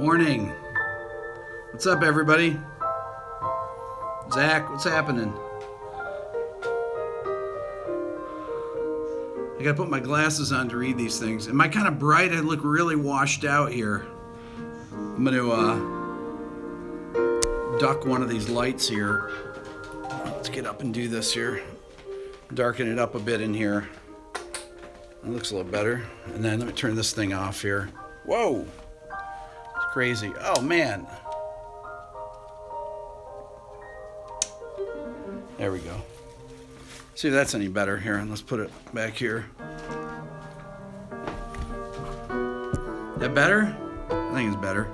Morning. What's up, everybody? Zach, what's happening? I gotta put my glasses on to read these things. Am I kind of bright? I look really washed out here. I'm gonna duck one of these lights here. Let's get up and do this here. Darken it up a bit in here. That looks a little better. And then let me turn this thing off here. Whoa! It's crazy. Oh, man. There we go. See if that's any better here. And let's put it back here. That better? I think it's better.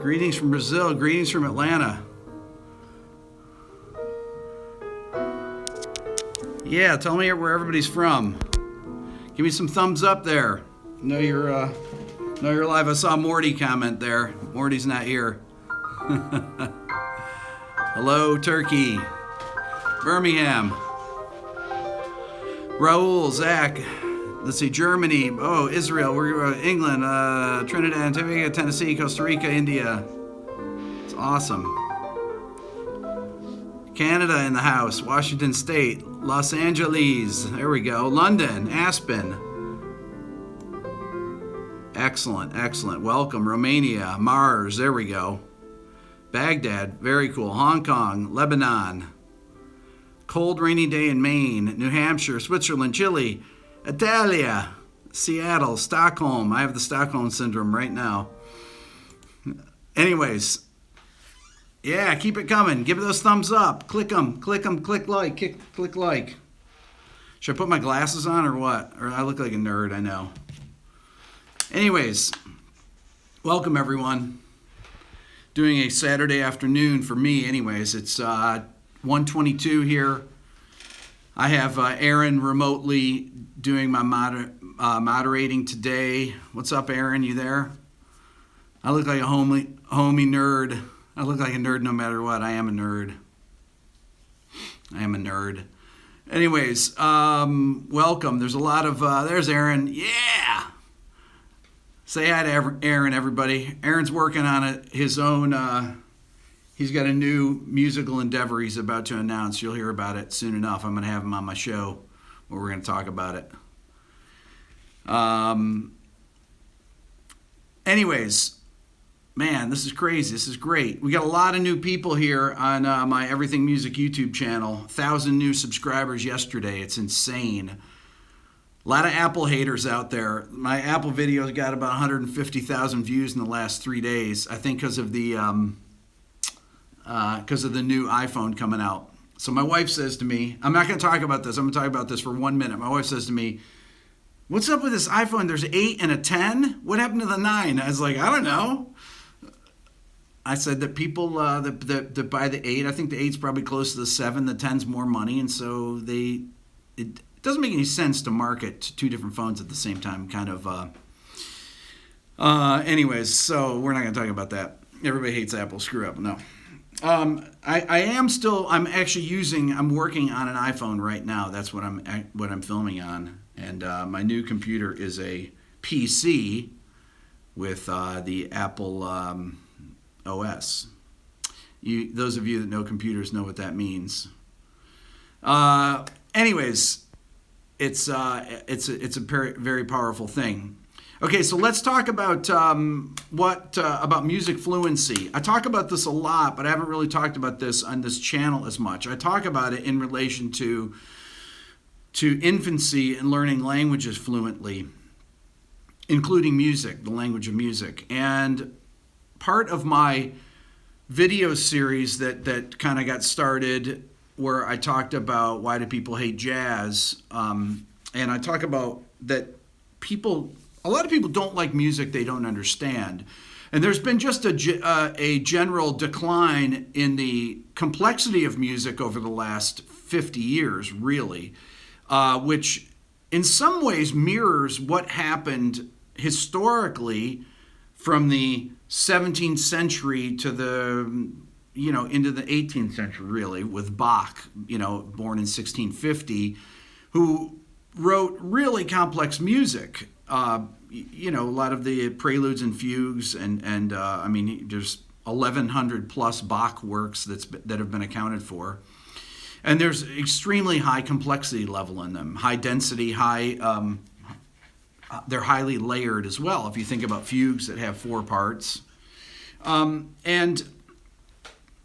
Greetings from Brazil. Greetings from Atlanta. Yeah, tell me where everybody's from. Give me some thumbs up there. Know you're live. I saw Morty comment there. Morty's not here. Hello, Turkey. Birmingham. Raul, Zach. Let's see, Germany. Oh, Israel. We're England, Trinidad and Tobago, Tennessee, Costa Rica, India. It's awesome. Canada in the house. Washington State. Los Angeles. There we go. London. Aspen. Excellent, excellent. Welcome. Romania. Mars. There we go. Baghdad. Very cool. Hong Kong. Lebanon. Cold, rainy day in Maine. New Hampshire. Switzerland. Chile. Italia. Seattle. Stockholm. I have the Stockholm syndrome right now. Anyways. Yeah, keep it coming. Give it those thumbs up. Click them. Click them. Click like. Click like. Should I put my glasses on or what? Or I look like a nerd, I know. Anyways, welcome everyone. Doing a Saturday afternoon for me anyways. It's 1:22 here. I have Aaron remotely doing my moderating today. What's up, Aaron? You there? I look like a homie nerd. I look like a nerd no matter what. I am a nerd. Anyways, welcome. There's a lot of, there's Aaron. Yeah! Say hi to Aaron, everybody. Aaron's working on his own, he's got a new musical endeavor he's about to announce. You'll hear about it soon enough. I'm going to have him on my show where we're going to talk about it. Anyways, man, this is crazy. This is great. We got a lot of new people here on my Everything Music YouTube channel. 1,000 new subscribers yesterday. It's insane. A lot of Apple haters out there. My Apple videos got about 150,000 views in the last 3 days. I think because of the new iPhone coming out. So my wife says to me, I'm not going to talk about this. I'm going to talk about this for 1 minute. My wife says to me, "What's up with this iPhone? There's an 8 and a 10. What happened to the 9?" I was like, I don't know. I said that people that buy the 8, I think the 8's probably close to the 7. The 10's more money, and so it doesn't make any sense to market two different phones at the same time. Kind of. Anyways, so we're not going to talk about that. Everybody hates Apple. Screw up. No. I'm working on an iPhone right now. That's what I'm filming on, and my new computer is a PC with the Apple OS. Those of you that know computers know what that means. Anyways, it's a very powerful thing. Okay, so let's talk about about music fluency. I talk about this a lot, but I haven't really talked about this on this channel as much. I talk about it in relation to infancy and learning languages fluently, including music, the language of music. And part of my video series that kind of got started where I talked about why do people hate jazz, and I talk about that a lot of people don't like music they don't understand. And there's been just a general decline in the complexity of music over the last 50 years, really, which in some ways mirrors what happened historically from the 17th century to into the 18th century, really, with Bach, born in 1650, who wrote really complex music. a lot of the preludes and fugues, and I mean, there's 1,100 plus Bach works that have been accounted for. And there's extremely high complexity level in them, high density, they're highly layered as well. If you think about fugues that have 4 parts. And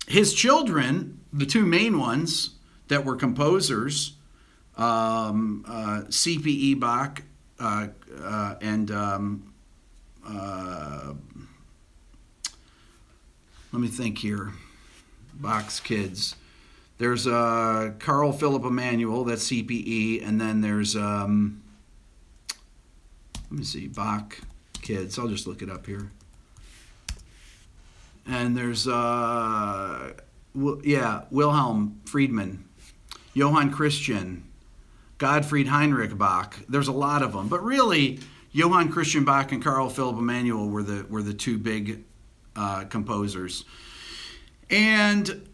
his children, the 2 main ones that were composers, C.P.E. Bach and let me think here, Bach's kids. There's Carl Philipp Emanuel, that's C.P.E., and then there's, let me see, Bach kids. I'll just look it up here. And there's, Wilhelm Friedman, Johann Christian, Gottfried Heinrich Bach. There's a lot of them, but really, Johann Christian Bach and Carl Philipp Emanuel were the 2 big composers, and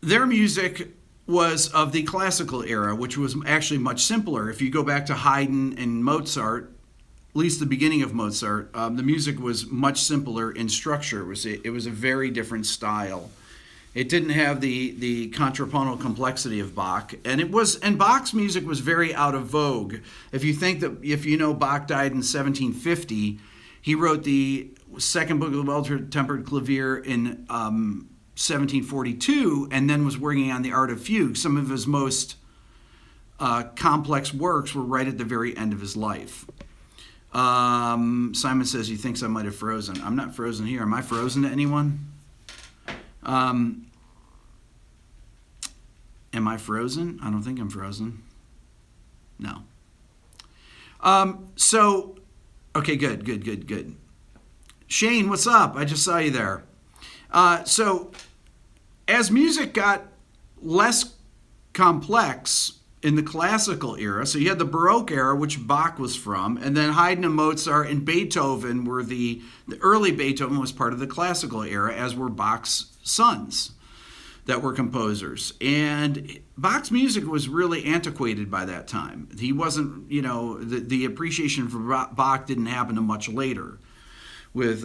their music was of the classical era, which was actually much simpler. If you go back to Haydn and Mozart, at least the beginning of Mozart, the music was much simpler in structure. It was a very different style. It didn't have the contrapuntal complexity of Bach, and Bach's music was very out of vogue. If you know Bach died in 1750, he wrote the second book of the Well-Tempered Clavier in 1742, and then was working on the Art of Fugue. Some of his most complex works were right at the very end of his life. Simon says he thinks I might have frozen. I'm not frozen here. Am I frozen to anyone? Am I frozen? I don't think I'm frozen. No. Okay, good. Shane, what's up? I just saw you there. So as music got less complex in the classical era, so you had the Baroque era, which Bach was from, and then Haydn and Mozart and Beethoven were the early Beethoven was part of the classical era, as were Bach's sons that were composers. And Bach's music was really antiquated by that time. He wasn't, the appreciation for Bach didn't happen until much later, with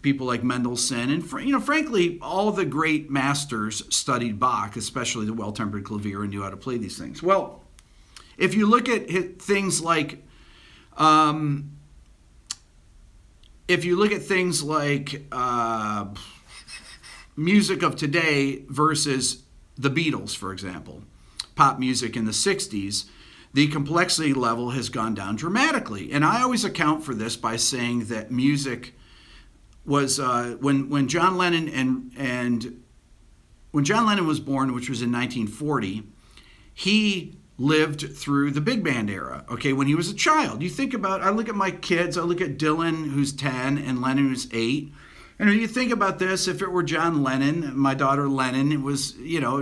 people like Mendelssohn, and frankly, all the great masters studied Bach, especially the Well-Tempered Clavier, and knew how to play these things. Well, if you look at things like, music of today versus the Beatles, for example, pop music in the 60s, the complexity level has gone down dramatically. And I always account for this by saying that music was when John Lennon when John Lennon was born, which was in 1940, he lived through the big band era. Okay, when he was a child, I look at my kids, I look at Dylan, who's 10, and Lennon, who's 8. And when you think about this, if it were John Lennon, my daughter Lennon, it was,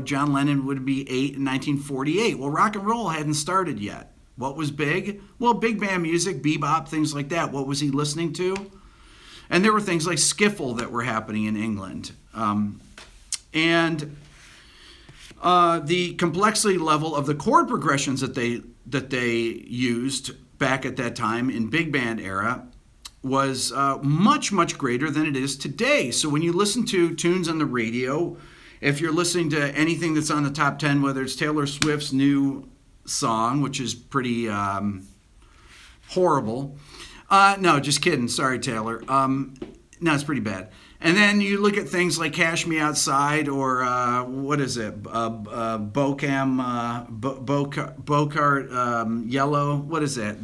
John Lennon would be 8 in 1948. Well, rock and roll hadn't started yet. What was big? Well, big band music, bebop, things like that. What was he listening to? And there were things like skiffle that were happening in England. And the complexity level of the chord progressions that they used back at that time in big band era was much, much greater than it is today. So when you listen to tunes on the radio, if you're listening to anything that's on the top 10, whether it's Taylor Swift's new song, which is pretty horrible. No, just kidding. Sorry, Taylor. No, it's pretty bad. And then you look at things like Cash Me Outside, or what is it? Bocart Yellow. What is that?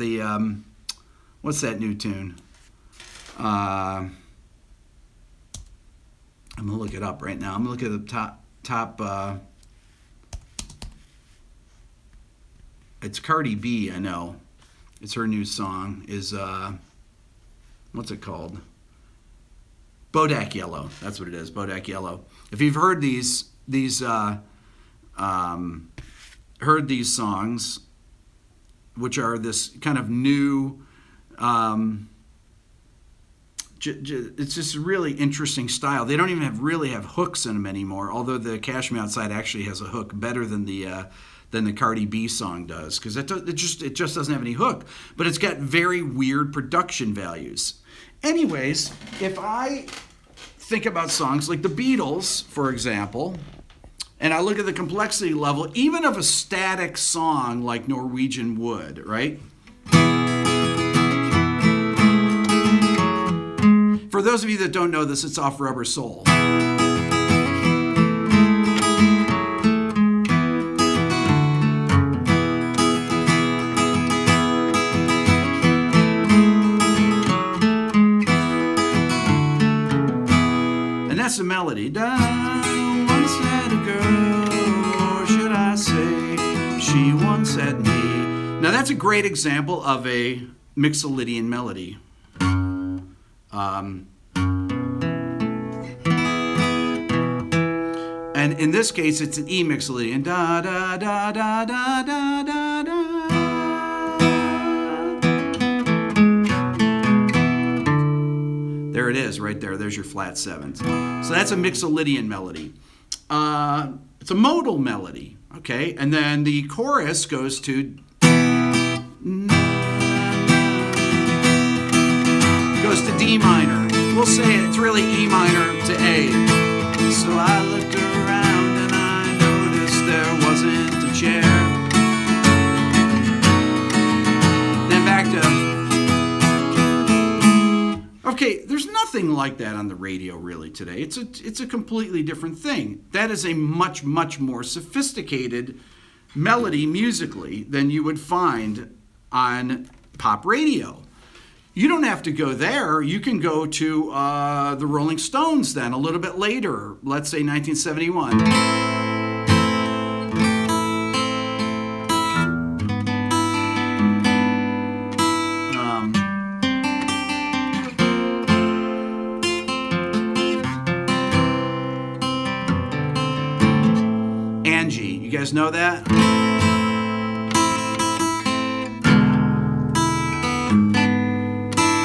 What's that new tune? I'm gonna look it up right now. I'm gonna look at the top. It's Cardi B. I know. It's her new song. Is what's it called? Bodak Yellow. That's what it is. Bodak Yellow. If you've heard these songs, which are this kind of new It's just a really interesting style. They don't even really have hooks in them anymore. Although the Cash Me Outside actually has a hook better than the Cardi B song does, because it just doesn't have any hook. But it's got very weird production values. Anyways, if I think about songs like the Beatles, for example, and I look at the complexity level, even of a static song like Norwegian Wood, right? For those of you that don't know this, it's off Rubber Soul. And that's the melody. Once had a girl, or should I say, she once had me. Now that's a great example of a Mixolydian melody. And in this case, it's an E Mixolydian. Da da da da da da da da. There it is, right there. There's your flat seventh. So that's a Mixolydian melody. It's a modal melody, okay? And then the chorus goes to D minor. We'll say it's really E minor to A. So I looked around and I noticed there wasn't a chair. Then back to... Okay, there's nothing like that on the radio really today. It's a completely different thing. That is a much, much more sophisticated melody musically than you would find on pop radio. You don't have to go there. You can go to the Rolling Stones then a little bit later, let's say 1971. Angie, you guys know that?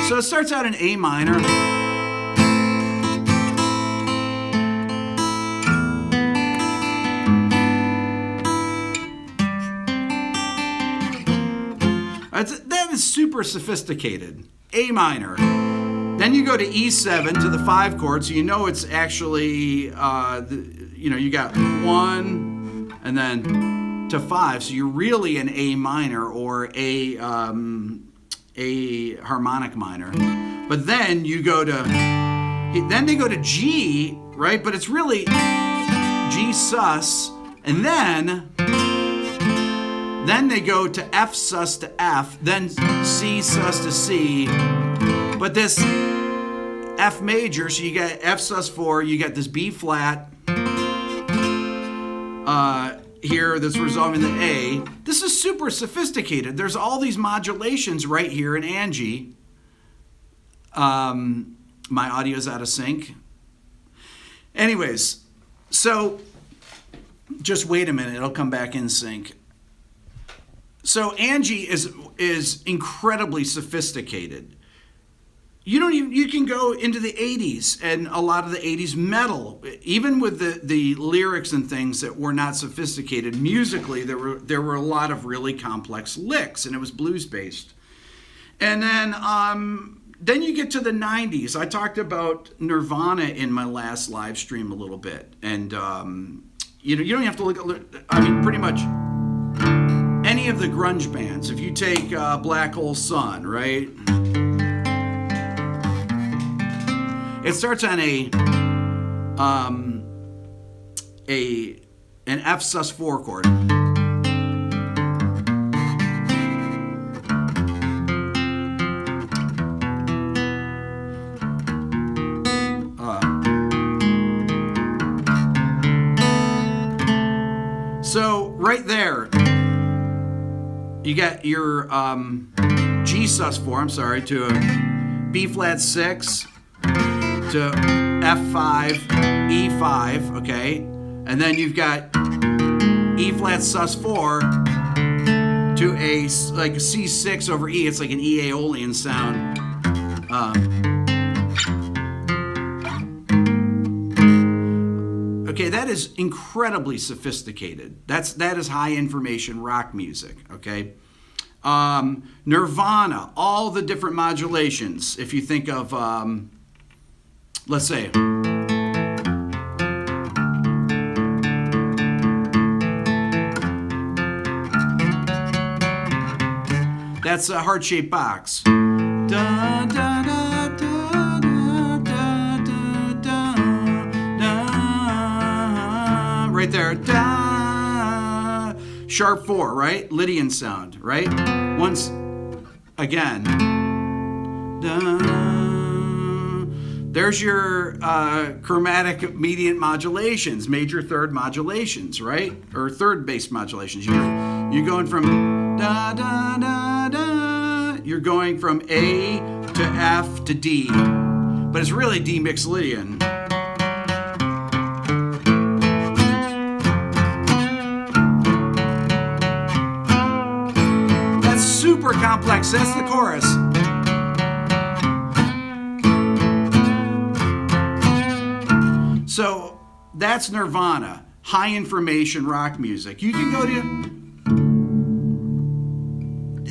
So it starts out in A minor. That is super sophisticated. A minor. Then you go to E7 to the 5 chord, so you know it's actually, you got 1 and then to 5, so you're really in A minor or a harmonic minor. But then you go to, then they go to G, right? But it's really G sus, and then they go to F sus to F, then C sus to C. But this F major, so you got F sus 4, you got this B flat here that's resolving the A. This is super sophisticated. There's all these modulations right here in Angie. My audio's out of sync. Anyways, so just wait a minute, it'll come back in sync. So Angie is incredibly sophisticated. You can go into the 80s and a lot of the 80s metal, even with the lyrics and things that were not sophisticated musically, there were a lot of really complex licks, and it was blues based. And then you get to the 90s. I talked about Nirvana in my last live stream a little bit, and you don't have to look at, pretty much any of the grunge bands. If you take Black Hole Sun, right? It starts on an F sus 4 chord. So right there, you got your G sus 4. To a B flat 6. To F5, E5, okay? And then you've got E flat sus 4 to a C6 over E. It's like an E Aeolian sound. that is incredibly sophisticated. That is high information rock music, okay? Nirvana, all the different modulations. If you think of, let's say, that's a heart-shaped box. Da, da, da, da, da, da, da, da, right there. Da. Sharp 4, right? Lydian sound, right? Once again. Da. There's your chromatic median modulations, major third modulations, right? Or third bass modulations. You're going from da da da da. You're going from A to F to D, but it's really D mixed Lydian. That's super complex. That's the chorus. So that's Nirvana, high information rock music. You can go to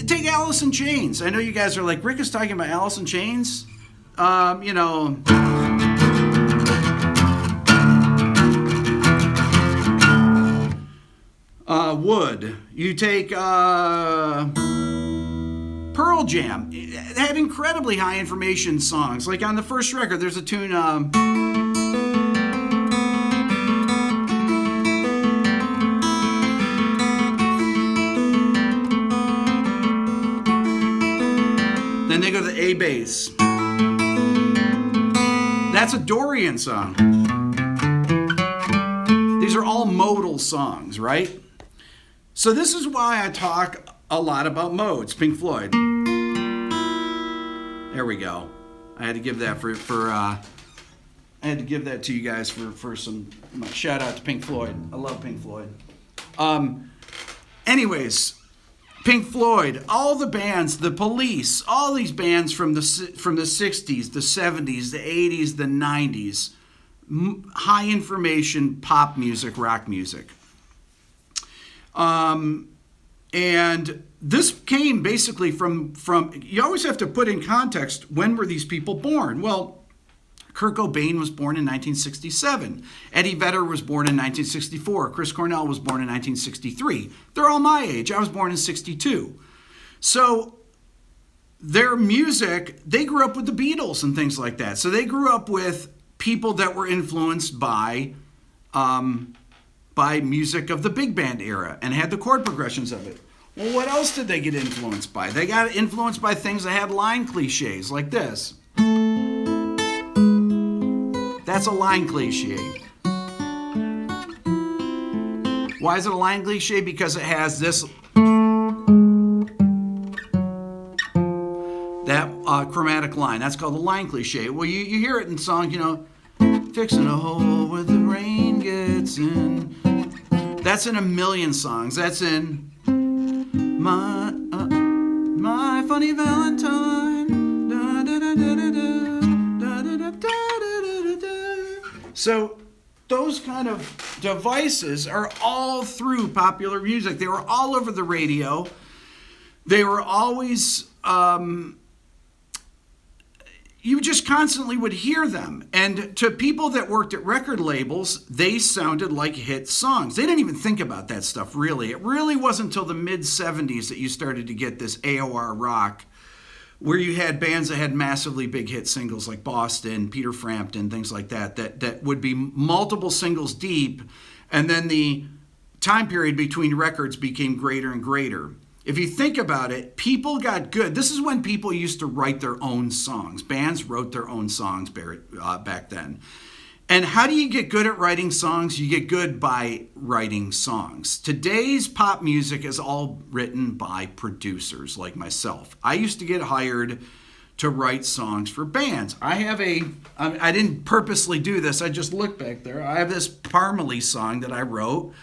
take Alice in Chains. I know you guys are like, Rick is talking about Alice in Chains. You know, Wood. You take Pearl Jam. It had incredibly high information songs. Like on the first record, there's a tune. Then they go to the A bass. That's a Dorian song. These are all modal songs, right? So this is why I talk a lot about modes. Pink Floyd. There we go. I had to give that I had to give that to you guys for some shout out to Pink Floyd. I love Pink Floyd. Anyways, Pink Floyd, all the bands, the Police, all these bands from the 60s, the 70s, the 80s, the 90s, high information pop music, rock music. And this came basically from you always have to put in context, when were these people born? Well, Kurt Cobain was born in 1967. Eddie Vedder was born in 1964. Chris Cornell was born in 1963. They're all my age. I was born in 62. So their music, they grew up with the Beatles and things like that. So they grew up with people that were influenced by music of the big band era and had the chord progressions of it. Well, what else did they get influenced by? They got influenced by things that had line cliches like this. That's a line cliche. Why is it a line cliche? Because it has this, that chromatic line. That's called a line cliche. Well, you hear it in songs, you know, fixing a hole where the rain gets in. That's in a million songs. That's in my funny Valentine. Da, da, da, da, da, da, da, da, da, da. So those kind of devices are all through popular music. They were all over the radio. They were always, you just constantly would hear them. And to people that worked at record labels, they sounded like hit songs. They didn't even think about that stuff, really. It really wasn't until the mid-'70s that you started to get this AOR rock, where you had bands that had massively big hit singles like Boston, Peter Frampton, things like that would be multiple singles deep, and then the time period between records became greater and greater. If you think about it, people got good. This is when people used to write their own songs. Bands wrote their own songs back then. And how do you get good at writing songs? You get good by writing songs. Today's pop music is all written by producers like myself. I used to get hired to write songs for bands. I didn't purposely do this. I just looked back there. I have this Parmalee song that I wrote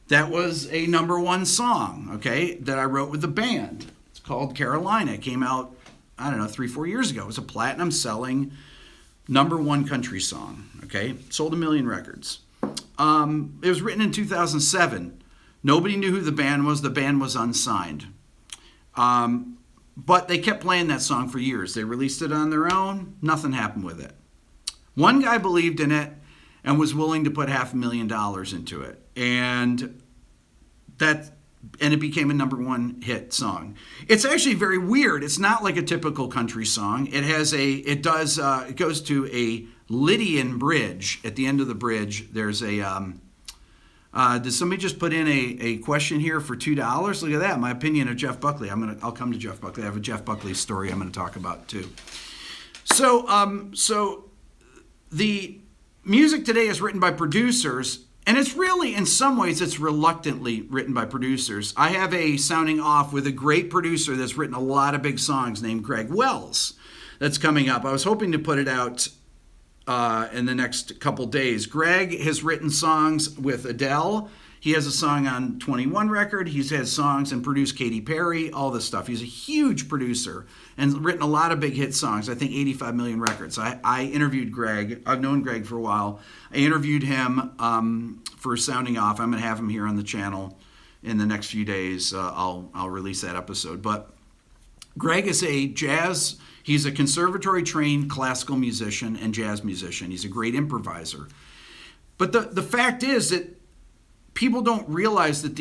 that was a #1 song, okay, that I wrote with the band. It's called Carolina. It came out, 3-4 years ago. It was a platinum selling #1 country song, okay? Sold 1 million records. It was written in 2007. Nobody knew who the band was. The band was unsigned. But they kept playing that song for years. They released it on their own. Nothing happened with it. One guy believed in it and was willing to put $500,000 into it. And it became a #1 hit song. It's actually very weird. It's not like a typical country song. It goes to a Lydian bridge. At the end of the bridge, there's a did somebody just put in a question here for $2? Look at that. My opinion of Jeff Buckley. I'll come to Jeff Buckley. I have a Jeff Buckley story I'm going to talk about too. So the music today is written by producers, and it's really, in some ways, it's reluctantly written by producers. I have a sounding off with a great producer that's written a lot of big songs named Greg Wells that's coming up. I was hoping to put it out in the next couple days. Greg has written songs with Adele. He has a song on 21 record. He's had songs and produced Katy Perry, all this stuff. He's a huge producer and written a lot of big hit songs, I think 85 million records. I interviewed Greg. I've known Greg for a while. I interviewed him for Sounding Off. I'm going to have him here on the channel in the next few days. I'll release that episode. But Greg is he's a conservatory-trained classical musician and jazz musician. He's a great improviser. But the fact is that people don't realize that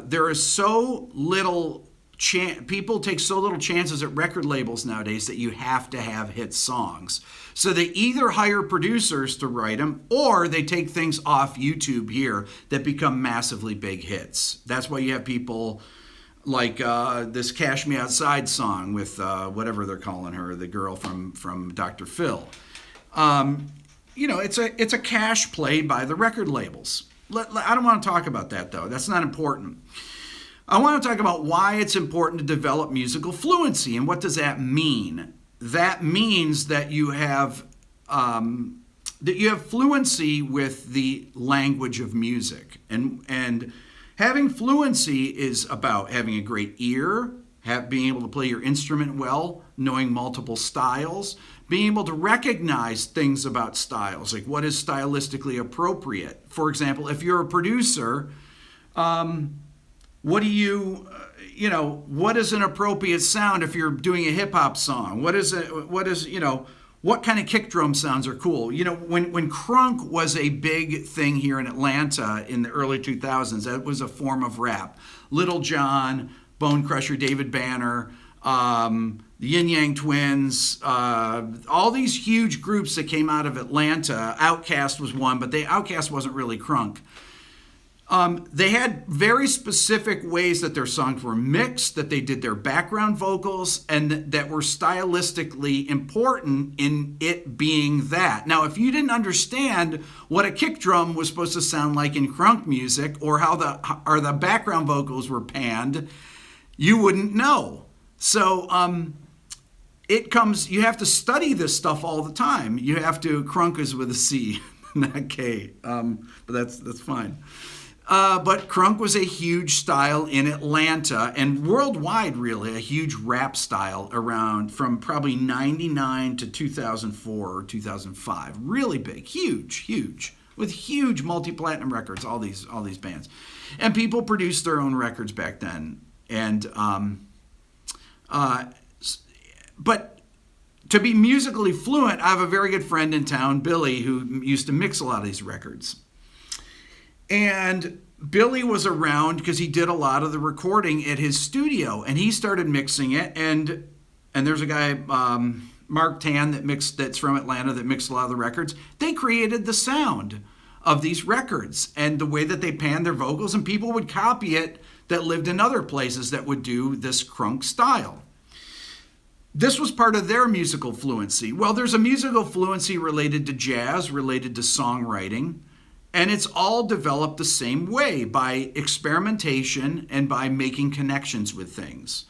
there is so little people take so little chances at record labels nowadays that you have to have hit songs. So they either hire producers to write them, or they take things off YouTube here that become massively big hits. That's why you have people like this Cash Me Outside song with whatever they're calling her, the girl from Dr. Phil. It's a cash play by the record labels. I don't want to talk about that, though. That's not important. I want to talk about why it's important to develop musical fluency, and what does that mean? That means that you have fluency with the language of music, and having fluency is about having a great ear, being able to play your instrument well, knowing multiple styles, being able to recognize things about styles, like what is stylistically appropriate. For example, if you're a producer, what is an appropriate sound if you're doing a hip hop song? What kind of kick drum sounds are cool? When crunk was a big thing here in Atlanta in the early 2000s, that was a form of rap. Little John, Bone Crusher, David Banner, the Yin Yang Twins, all these huge groups that came out of Atlanta. Outkast was one, but Outkast wasn't really crunk. They had very specific ways that their songs were mixed, that they did their background vocals, and that were stylistically important in it being that. Now, if you didn't understand what a kick drum was supposed to sound like in crunk music, or how the background vocals were panned, you wouldn't know. So you have to study this stuff all the time. You have to, crunk is with a C, not K, but that's fine. But crunk was a huge style in Atlanta and worldwide, really, a huge rap style around from probably 99 to 2004 or 2005. Really big, huge, with huge multi-platinum records, all these bands. And people produced their own records back then. And but to be musically fluent, I have a very good friend in town, Billy, who used to mix a lot of these records. And Billy was around because he did a lot of the recording at his studio, and he started mixing it. And there's a guy, Mark Tan, that's from Atlanta, that mixed a lot of the records. They created the sound of these records and the way that they panned their vocals, and people would copy it that lived in other places that would do this crunk style. This was part of their musical fluency. Well, there's a musical fluency related to jazz, related to songwriting, and it's all developed the same way, by experimentation and by making connections with things.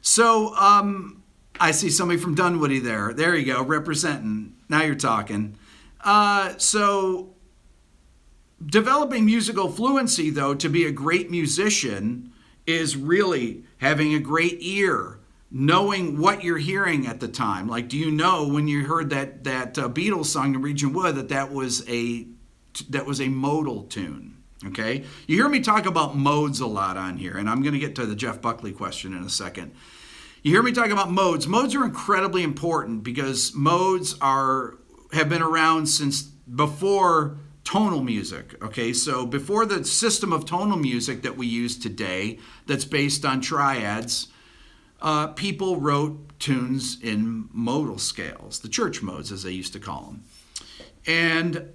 So I see somebody from Dunwoody there. There you go, representing. Now you're talking. So developing musical fluency, though, to be a great musician is really having a great ear, knowing what you're hearing at the time. Like, do you know when you heard that Beatles song, Norwegian Wood, that was a modal tune? Okay, you hear me talk about modes a lot on here, and I'm going to get to the Jeff Buckley question in a second. You hear me talk about modes. Modes are incredibly important because modes have been around since before tonal music. Okay, so before the system of tonal music that we use today, that's based on triads, people wrote tunes in modal scales, the church modes as they used to call them, and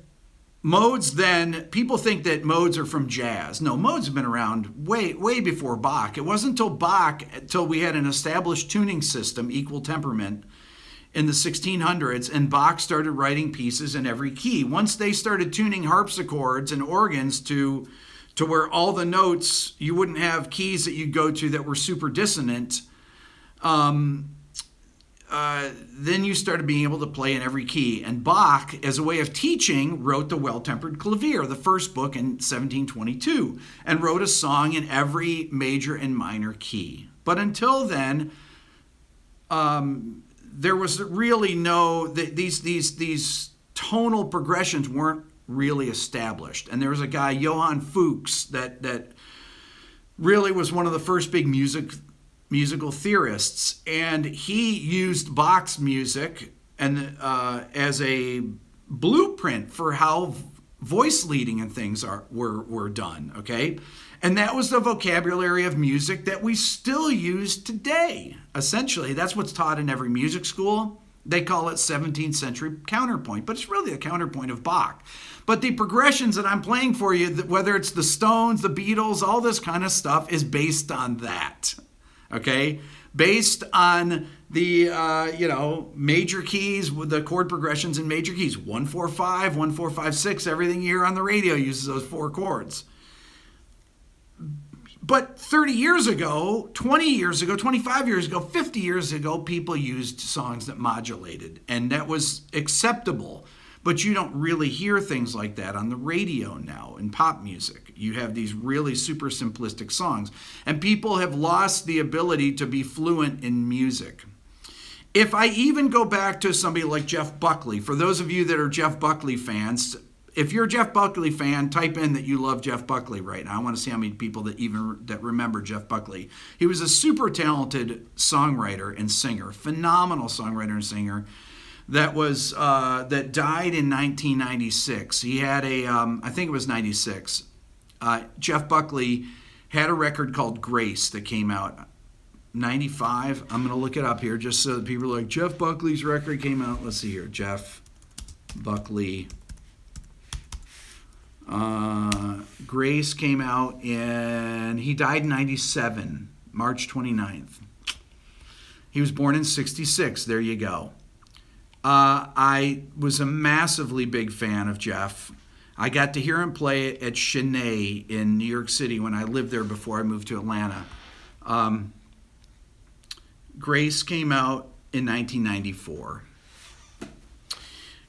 modes, then, people think that modes are from jazz. No, modes have been around way before Bach. It wasn't until we had an established tuning system, equal temperament, in the 1600s, and Bach started writing pieces in every key. Once they started tuning harpsichords and organs to where all the notes, you wouldn't have keys that you'd go to that were super dissonant, then you started being able to play in every key. And Bach, as a way of teaching, wrote the Well-Tempered Clavier, the first book in 1722, and wrote a song in every major and minor key. But until then, there was really these tonal progressions weren't really established. And there was a guy, Johann Fuchs, that really was one of the first big musical theorists, and he used Bach's music and as a blueprint for how voice leading and things were done. Okay, and that was the vocabulary of music that we still use today. Essentially, that's what's taught in every music school. They call it 17th century counterpoint, but it's really a counterpoint of Bach. But the progressions that I'm playing for you, whether it's the Stones, the Beatles, all this kind of stuff, is based on that. Okay, based on the major keys with the chord progressions in major keys, 1 4 5, 1 4 5 6. Everything you hear on the radio uses those 4 chords. But 30 years ago, 20 years ago, 25 years ago, 50 years ago, people used songs that modulated, and that was acceptable. But you don't really hear things like that on the radio now in pop music. You have these really super simplistic songs. And people have lost the ability to be fluent in music. If I even go back to somebody like Jeff Buckley, for those of you that are Jeff Buckley fans, if you're a Jeff Buckley fan, type in that you love Jeff Buckley right now. I want to see how many people that remember Jeff Buckley. He was a super talented songwriter and singer, phenomenal songwriter and singer. That died in 1996. He had I think it was 96. Jeff Buckley had a record called Grace that came out 95. I'm going to look it up here just so that people are like, Jeff Buckley's record came out. Let's see here. Jeff Buckley. Grace came out and he died in 97, March 29th. He was born in 66. There you go. I was a massively big fan of Jeff. I got to hear him play at Chenet in New York City when I lived there before I moved to Atlanta. Grace came out in 1994.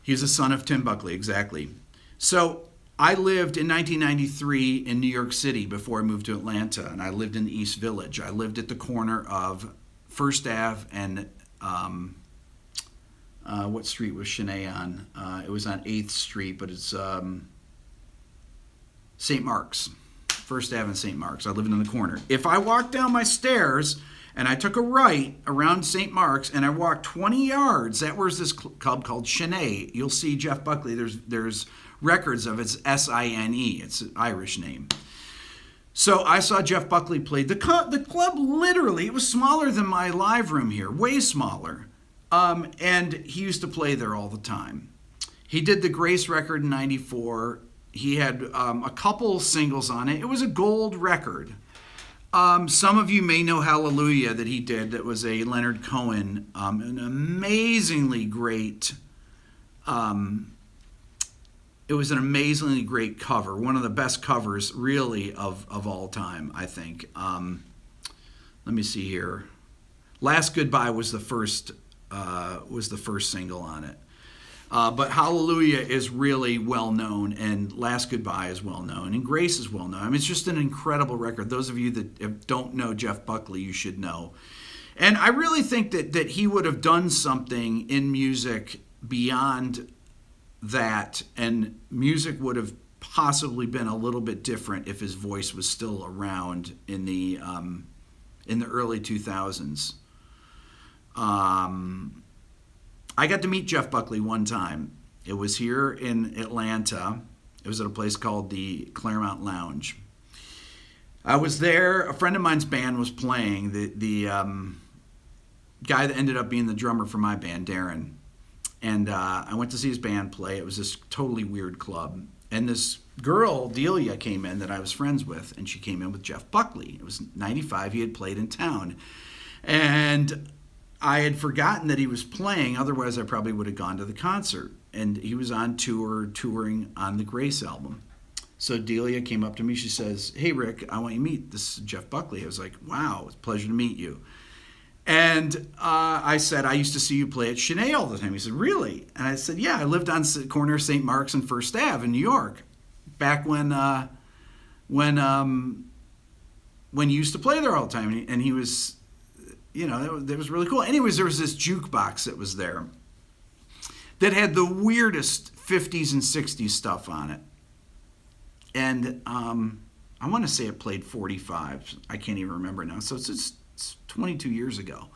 He's a son of Tim Buckley, exactly. So I lived in 1993 in New York City before I moved to Atlanta, and I lived in the East Village. I lived at the corner of First Ave and what street was Chenet on? It was on 8th Street, but it's St. Mark's. First Ave and St. Mark's. I lived in the corner. If I walked down my stairs and I took a right around St. Mark's and I walked 20 yards, that was this club called Chenet. You'll see Jeff Buckley. There's records of it's S-I-N-E. It's an Irish name. So I saw Jeff Buckley play. The club literally, it was smaller than my live room here, way smaller. And he used to play there all the time. He did the Grace record in 94. He had a couple singles on it. It was a gold record. Some of you may know Hallelujah that he did. That was a Leonard Cohen, an amazingly great, it was an amazingly great cover. One of the best covers really of all time, I think. Let me see here. Last Goodbye was the first single on it. But Hallelujah is really well known, and Last Goodbye is well known, and Grace is well known. I mean, it's just an incredible record. Those of you that don't know Jeff Buckley, you should know. And I really think that he would have done something in music beyond that, and music would have possibly been a little bit different if his voice was still around in the early 2000s. I got to meet Jeff Buckley one time. It was here in Atlanta. It was at a place called the Claremont Lounge. I was there. A friend of mine's band was playing. The guy that ended up being the drummer for my band, Darren. And I went to see his band play. It was this totally weird club. And this girl, Delia, came in that I was friends with, and she came in with Jeff Buckley. It was 95. He had played in town. And I had forgotten that he was playing. Otherwise, I probably would have gone to the concert. And he was on tour, touring on the Grace album. So Delia came up to me. She says, "Hey, Rick, I want you to meet. This is Jeff Buckley." I was like, "Wow, it's a pleasure to meet you." And I said, "I used to see you play at Chenet all the time." He said, "Really?" And I said, "Yeah, I lived on the corner of St. Mark's and First Ave in New York back when you used to play there all the time." And he was, that was really cool. Anyways, there was this jukebox that was there that had the weirdest 50s and 60s stuff on it. And I want to say it played 45. I can't even remember now. So it's 22 years ago.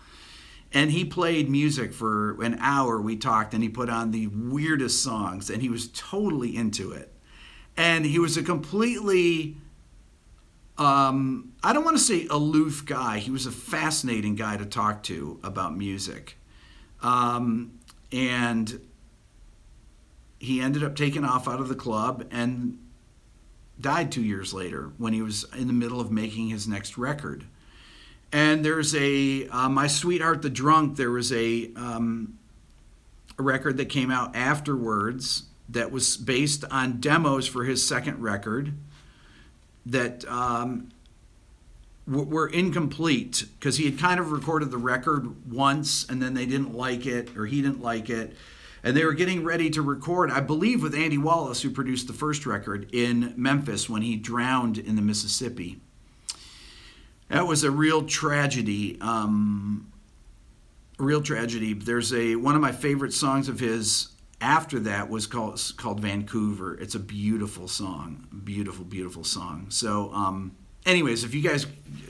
And he played music for an hour. We talked, and he put on the weirdest songs, and he was totally into it. And he was a completely, I don't want to say aloof guy. He was a fascinating guy to talk to about music. And he ended up taking off out of the club and died 2 years later when he was in the middle of making his next record. And there's My Sweetheart the Drunk, there was a record that came out afterwards that was based on demos for his second record that were incomplete because he had kind of recorded the record once and then they didn't like it, or he didn't like it. And they were getting ready to record, I believe, with Andy Wallace, who produced the first record, in Memphis when he drowned in the Mississippi. That was a real tragedy. There's one of my favorite songs of his after that was called Vancouver. It's a beautiful song. Beautiful, beautiful song. So, anyways, if you guys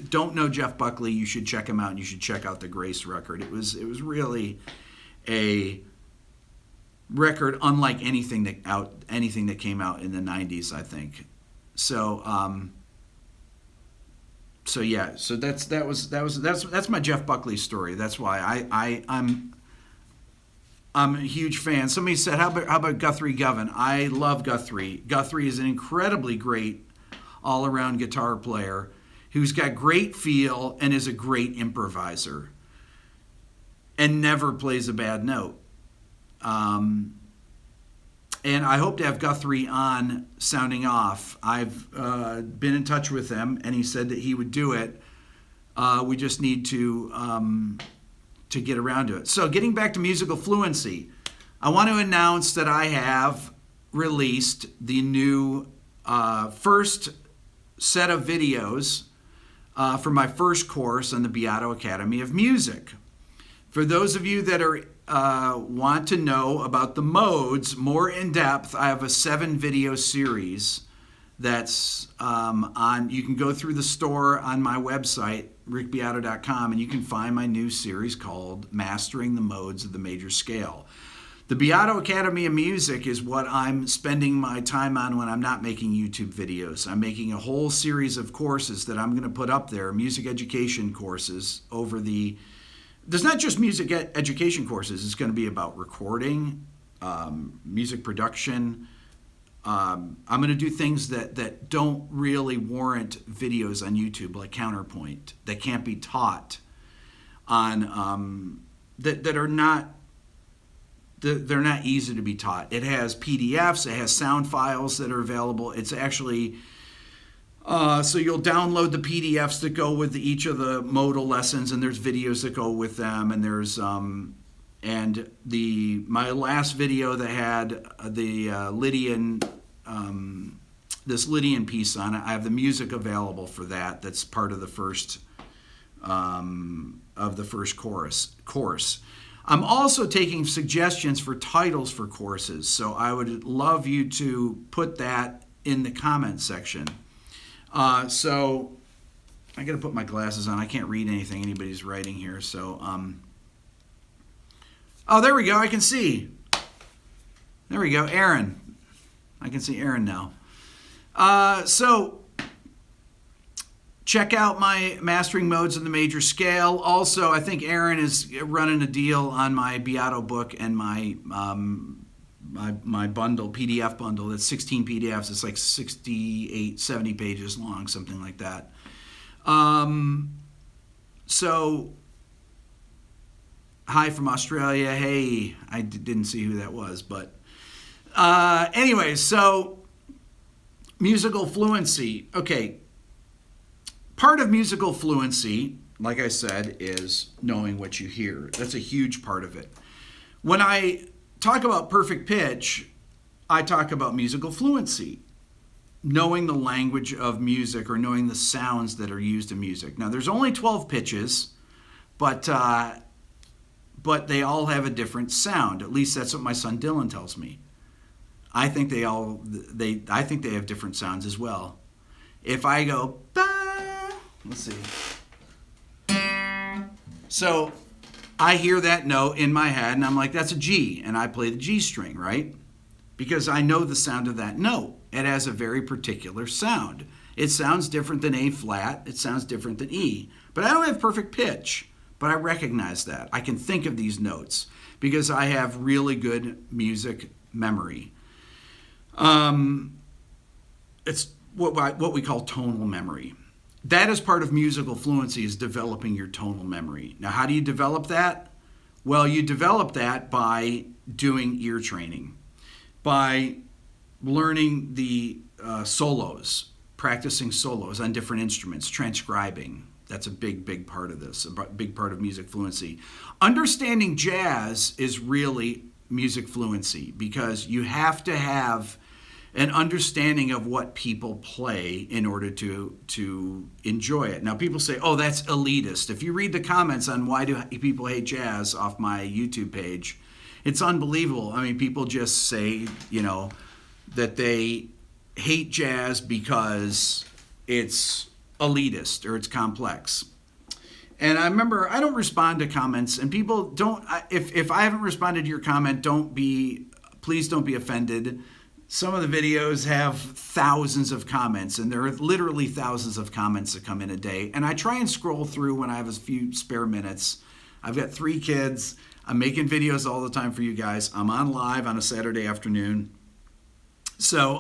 don't know Jeff Buckley, you should check him out, and you should check out the Grace record. It was really a record unlike anything that came out in the 90s, I think. So yeah, so that's my Jeff Buckley story. That's why I'm a huge fan. Somebody said, how about Guthrie Govan? I love Guthrie. Guthrie is an incredibly great all-around guitar player who's got great feel and is a great improviser and never plays a bad note. And I hope to have Guthrie on Sounding Off. I've been in touch with him, and he said that he would do it. We just need to get around to it. So getting back to musical fluency, I want to announce that I have released the new first set of videos for my first course on the Beato Academy of Music. For those of you that are want to know about the modes more in depth, I have a 7-video series that's on. You can go through the store on my website, rickbeato.com, and you can find my new series called Mastering the Modes of the Major Scale. The Beato Academy of Music is what I'm spending my time on when I'm not making YouTube videos. I'm making a whole series of courses that I'm going to put up there, music education courses There's not just music education courses. It's going to be about recording, music production. I'm going to do things that don't really warrant videos on YouTube, like Counterpoint, that can't be taught on, that are not, they're not easy to be taught. It has PDFs, it has sound files that are available. It's actually... so you'll download the PDFs that go with each of the modal lessons, and there's videos that go with them, and there's my last video that had the Lydian this Lydian piece on it. I have the music available for that. That's part of the first of the first course. I'm also taking suggestions for titles for courses, so I would love you to put that in the comment section. So I got to put my glasses on. I can't read anything anybody's writing here. So, oh, there we go. I can see. There we go. Aaron. I can see Aaron now. So check out my mastering modes in the major scale. Also, I think Aaron is running a deal on my Beato book and my my bundle, PDF bundle. That's 16 PDFs. It's like 68, 70 pages long, something like that. So, hi from Australia. Hey, I didn't see who that was, but anyway, so musical fluency. Okay, part of musical fluency, like I said, is knowing what you hear. That's a huge part of it. When I talk about perfect pitch, I talk about musical fluency, knowing the language of music or knowing the sounds that are used in music. Now, there's only 12 pitches, but they all have a different sound. At least that's what my son Dylan tells me. I think they have different sounds as well. If I go, bah, let's see. So I hear that note in my head, and I'm like, that's a G, and I play the G string, right? Because I know the sound of that note. It has a very particular sound. It sounds different than A flat. It sounds different than E. But I don't have perfect pitch, but I recognize that. I can think of these notes because I have really good music memory. It's what we call tonal memory. That is part of musical fluency, is developing your tonal memory. Now, how do you develop that? Well, you develop that by doing ear training, by learning the solos, practicing solos on different instruments, transcribing. That's a big part of this, a big part of music fluency. Understanding jazz is really music fluency because you have to have an understanding of what people play in order to enjoy it. Now, people say, oh, that's elitist. If you read the comments on why do people hate jazz off my YouTube page, it's unbelievable. I mean, people just say, that they hate jazz because it's elitist or it's complex. And I remember, I don't respond to comments, and people don't, if I haven't responded to your comment, please don't be offended. Some of the videos have thousands of comments, and there are literally thousands of comments that come in a day. And I try and scroll through when I have a few spare minutes. I've got 3 kids. I'm making videos all the time for you guys. I'm on live on a Saturday afternoon. So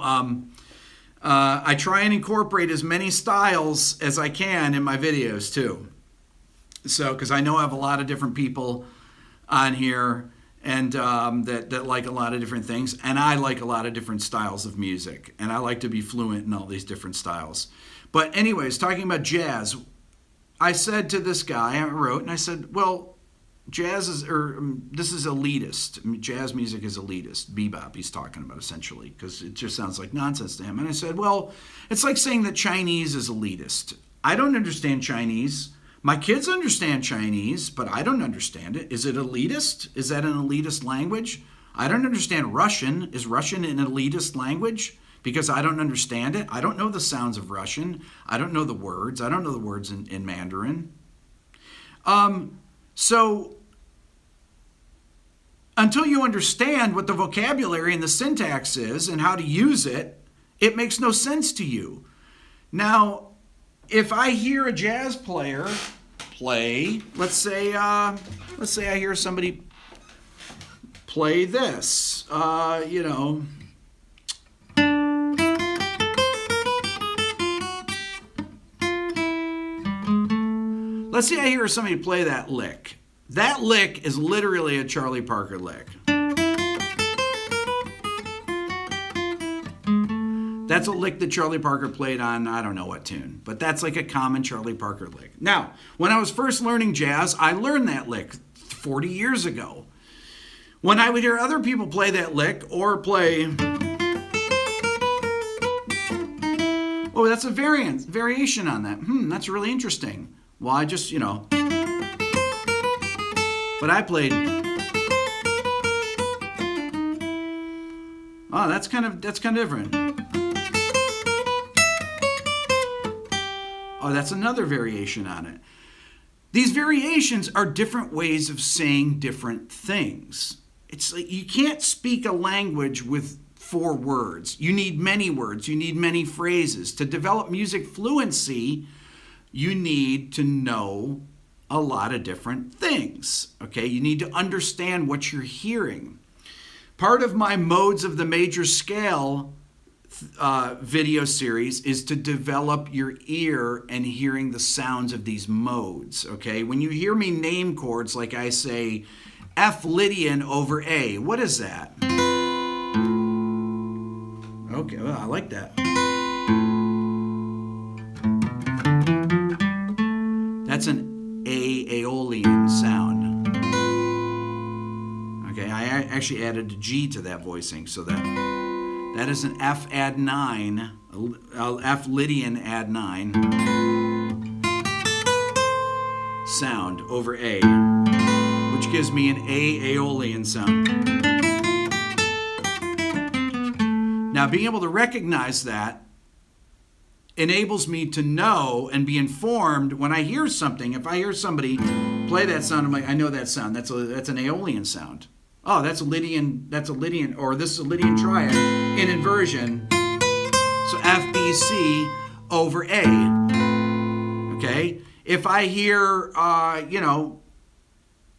I try and incorporate as many styles as I can in my videos too. So, because I know I have a lot of different people on here, and that like a lot of different things, and I like a lot of different styles of music, and I like to be fluent in all these different styles. But anyways, talking about jazz, I said to this guy, I wrote, and I said, well, this is elitist. Jazz music is elitist. Bebop he's talking about, essentially, because it just sounds like nonsense to him. And I said, well, it's like saying that Chinese is elitist. I don't understand Chinese. My kids understand Chinese, but I don't understand it. Is it elitist? Is that an elitist language? I don't understand Russian. Is Russian an elitist language? Because I don't understand it. I don't know the sounds of Russian. I don't know the words. I don't know the words in Mandarin. So until you understand what the vocabulary and the syntax is and how to use it, it makes no sense to you. Now, if I hear a jazz player play, let's say I hear somebody play this, let's say I hear somebody play that lick. That lick is literally a Charlie Parker lick. That's a lick that Charlie Parker played on, I don't know what tune, but that's like a common Charlie Parker lick. Now, when I was first learning jazz, I learned that lick 40 years ago. When I would hear other people play that lick or play, oh, that's a variation on that. That's really interesting. Well, I just, but I played. Oh, that's kind of different. Oh, that's another variation on it. These variations are different ways of saying different things. It's like you can't speak a language with 4 words. You need many words. You need many phrases. To develop music fluency, you need to know a lot of different things. Okay, you need to understand what you're hearing. Part of my modes of the major scale video series is to develop your ear and hearing the sounds of these modes. Okay, when you hear me name chords, like I say F Lydian over A, what is that? Okay, well, I like that. That's an Aeolian sound. Okay, I actually added a G to that voicing, so that is an F add 9, F Lydian add 9 sound over A, which gives me an Aeolian sound. Now, being able to recognize that enables me to know and be informed when I hear something. If I hear somebody play that sound, I'm like, I know that sound. That's an Aeolian sound. Oh, that's a Lydian, or this is a Lydian triad in inversion. So F, B, C over A. Okay? If I hear,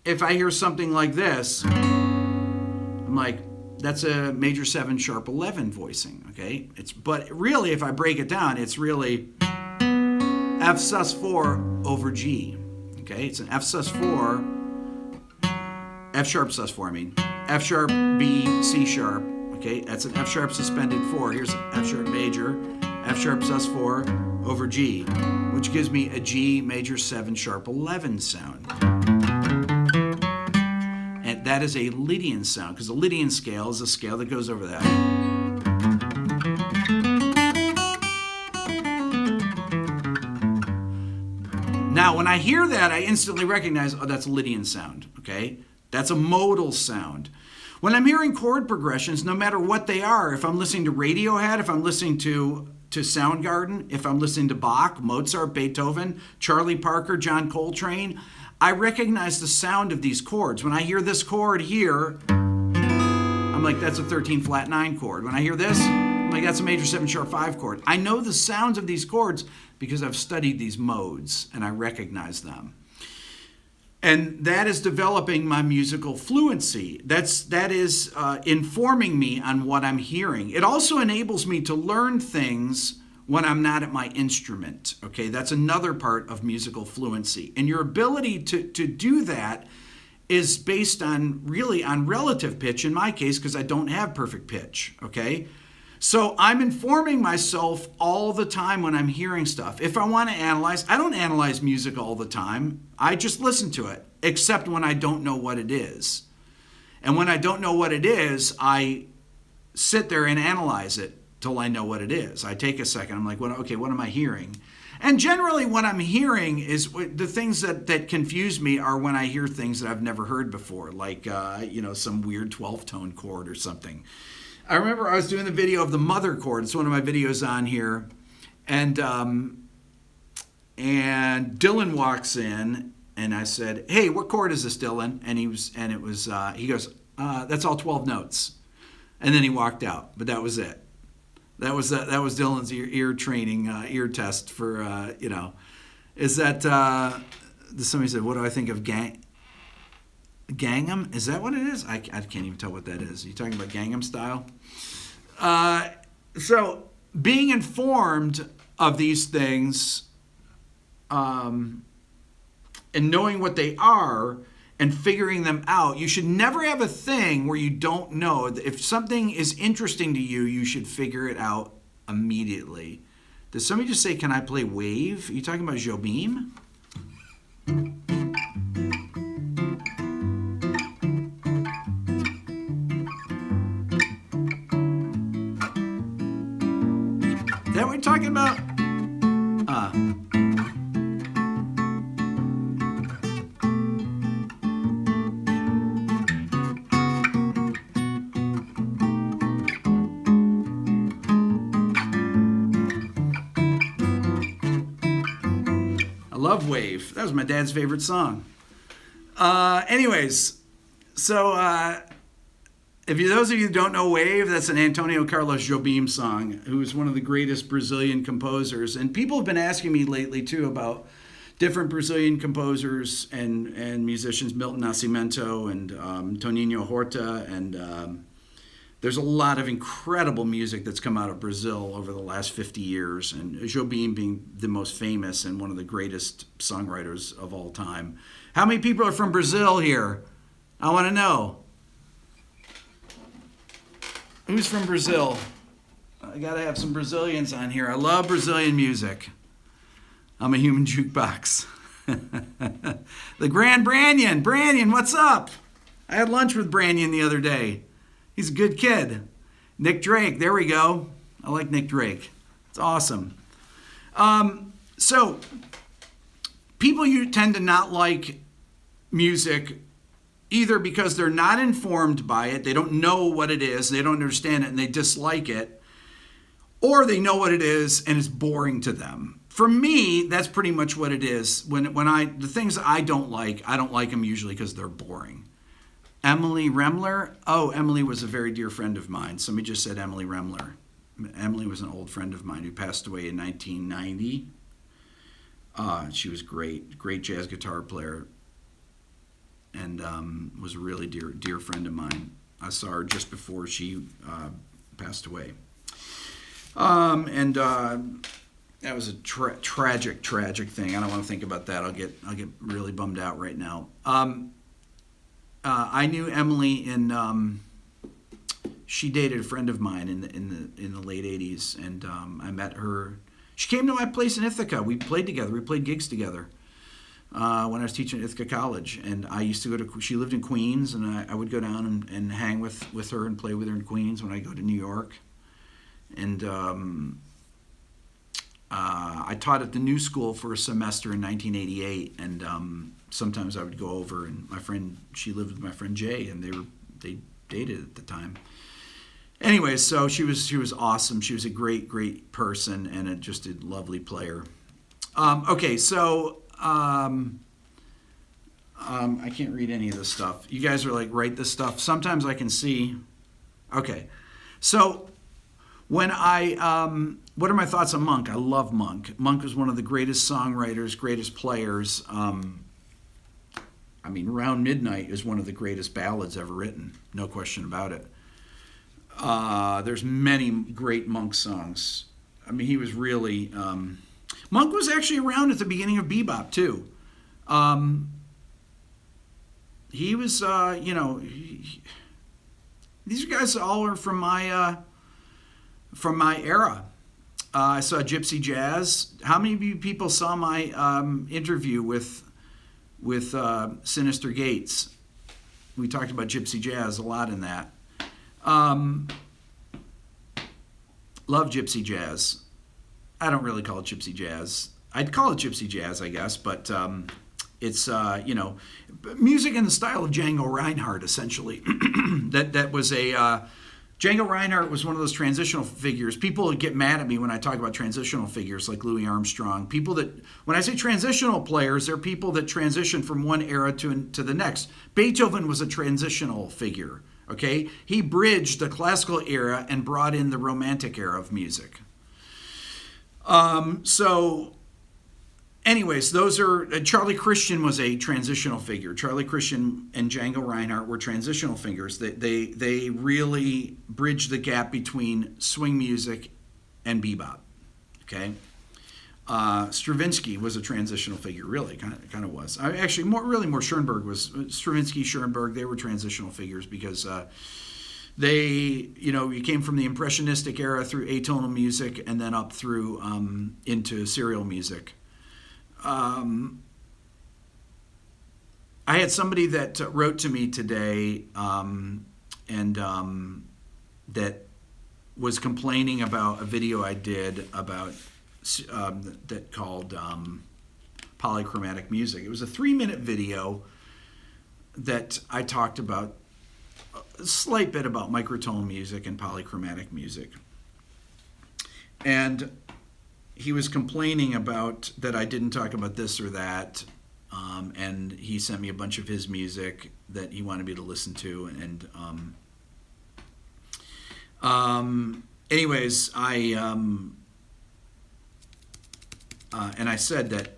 if I hear something like this, I'm like, that's a major 7 sharp 11 voicing, okay? But really, if I break it down, it's really F sus4 over G, okay? It's an F sus4, F sharp sus4, I mean. F sharp, B, C sharp, okay? That's an F sharp suspended 4. Here's F sharp major, F sharp sus4 over G, which gives me a G major 7 sharp 11 sound. And that is a Lydian sound, because the Lydian scale is a scale that goes over that. Now, when I hear that, I instantly recognize, oh, that's a Lydian sound, okay? That's a modal sound. When I'm hearing chord progressions, no matter what they are, if I'm listening to Radiohead, if I'm listening to Soundgarden, if I'm listening to Bach, Mozart, Beethoven, Charlie Parker, John Coltrane, I recognize the sound of these chords. When I hear this chord here, I'm like, that's a 13 flat 9 chord. When I hear this, I'm like, that's a major 7 sharp 5 chord. I know the sounds of these chords because I've studied these modes and I recognize them. And that is developing my musical fluency. That is informing me on what I'm hearing. It also enables me to learn things when I'm not at my instrument. Okay, that's another part of musical fluency. And your ability to do that is based on relative pitch in my case, because I don't have perfect pitch. Okay, so I'm informing myself all the time when I'm hearing stuff. If I want to analyze, I don't analyze music all the time. I just listen to it, except when I don't know what it is. And when I don't know what it is, I sit there and analyze it till I know what it is. I take a second. I'm like, okay, what am I hearing? And generally what I'm hearing is the things that confuse me are when I hear things that I've never heard before, like, some weird 12th tone chord or something. I remember I was doing the video of the mother chord. It's one of my videos on here. And Dylan walks in and I said, hey, what chord is this, Dylan? And he goes, that's all 12 notes. And then he walked out, but that was it. That was Dylan's ear training, ear test for, is that, somebody said, what do I think of Gangnam? Is that what it is? I can't even tell what that is. Are you talking about Gangnam Style? So being informed of these things and knowing what they are and figuring them out. You should never have a thing where you don't know. If something is interesting to you, you should figure it out immediately. Did somebody just say, can I play Wave? Are you talking about Jobim? Is that what you're talking about? love Wave. That was my dad's favorite song. Anyways, so those of you who don't know Wave, that's an Antonio Carlos Jobim song, who is one of the greatest Brazilian composers. And people have been asking me lately, too, about different Brazilian composers and musicians, Milton Nascimento and Toninho Horta. And there's a lot of incredible music that's come out of Brazil over the last 50 years. And Jobim being the most famous and one of the greatest songwriters of all time. How many people are from Brazil here? I want to know. Who's from Brazil? I got to have some Brazilians on here. I love Brazilian music. I'm a human jukebox. The Grand Branyan. Branyan, what's up? I had lunch with Branyan the other day. He's a good kid. Nick Drake, there we go. I like Nick Drake. It's awesome. So, people you tend to not like music either because they're not informed by it, they don't know what it is, they don't understand it, and they dislike it, or they know what it is and it's boring to them. For me, that's pretty much what it is. The things I don't like them usually because they're boring. Emily Remler. Oh, Emily was a very dear friend of mine. Somebody just said Emily Remler. Emily was an old friend of mine who passed away in 1990. She was great jazz guitar player. And was a really dear friend of mine. I saw her just before she passed away. That was a tragic thing. I don't want to think about that. I'll get really bummed out right now. I knew Emily she dated a friend of mine in the late 80s, and I met her. She came to my place in Ithaca. We played together. We played gigs together. When I was teaching at Ithaca College, and I used to go to, she lived in Queens, and I would go down and hang with her and play with her in Queens when I go to New York. And I taught at the New School for a semester in 1988, and sometimes I would go over, and she lived with my friend Jay, and they dated at the time. Anyway, so she was awesome. She was a great person and just a lovely player. Okay, so I can't read any of this stuff. You guys are like, write this stuff. Sometimes I can see. Okay. So what are my thoughts on Monk? I love Monk. Monk was one of the greatest songwriters, greatest players. Round Midnight is one of the greatest ballads ever written. No question about it. There's many great Monk songs. He was really... Monk was actually around at the beginning of bebop too. He was, these guys all are from my era. I saw Gypsy Jazz. How many of you people saw my interview with Sinister Gates? We talked about Gypsy Jazz a lot in that. Love Gypsy Jazz. I don't really call it Gypsy Jazz. I'd call it Gypsy Jazz, I guess, but it's music in the style of Django Reinhardt, essentially. that was Django Reinhardt was one of those transitional figures. People get mad at me when I talk about transitional figures like Louis Armstrong. When I say transitional players, they're people that transition from one era to the next. Beethoven was a transitional figure. Okay, he bridged the classical era and brought in the romantic era of music. Anyways, those are... Charlie Christian was a transitional figure. Charlie Christian and Django Reinhardt were transitional figures. They really bridged the gap between swing music and bebop. Okay? Stravinsky was a transitional figure, really, kind of was. More Schoenberg was... Stravinsky, Schoenberg, they were transitional figures because... you came from the Impressionistic era through atonal music and then up through into serial music. I had somebody that wrote to me today that was complaining about a video I did about that called polychromatic music. It was a 3-minute video that I talked about a slight bit about microtone music and polychromatic music. And he was complaining about that I didn't talk about this or that, and he sent me a bunch of his music that he wanted me to listen to, and anyways, and I said that,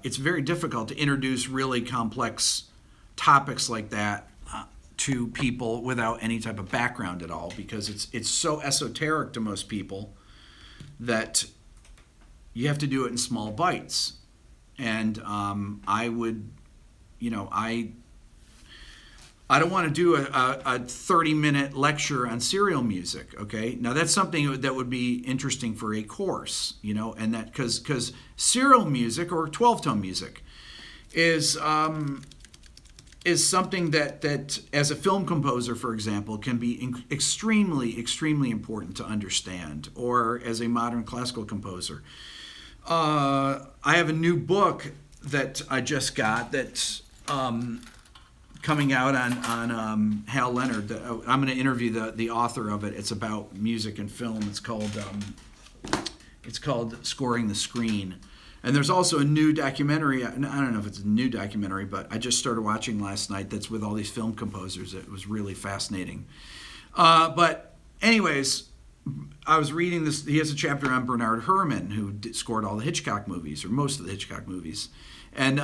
it's very difficult to introduce really complex topics like that to people without any type of background at all, because it's so esoteric to most people that you have to do it in small bites. And I would, I don't want to do a 30-minute lecture on serial music, okay? Now, that's something that would be interesting for a course, and that because serial music or 12-tone music is something that as a film composer, for example, can be extremely, extremely important to understand, or as a modern classical composer. I have a new book that I just got that's coming out on Hal Leonard. I'm going to interview the author of it. It's about music and film. It's called Scoring the Screen. And there's also a new documentary. I don't know if it's a new documentary, but I just started watching last night that's with all these film composers. It was really fascinating. But anyways, I was reading this. He has a chapter on Bernard Herrmann, who scored all the Hitchcock movies, or most of the Hitchcock movies. And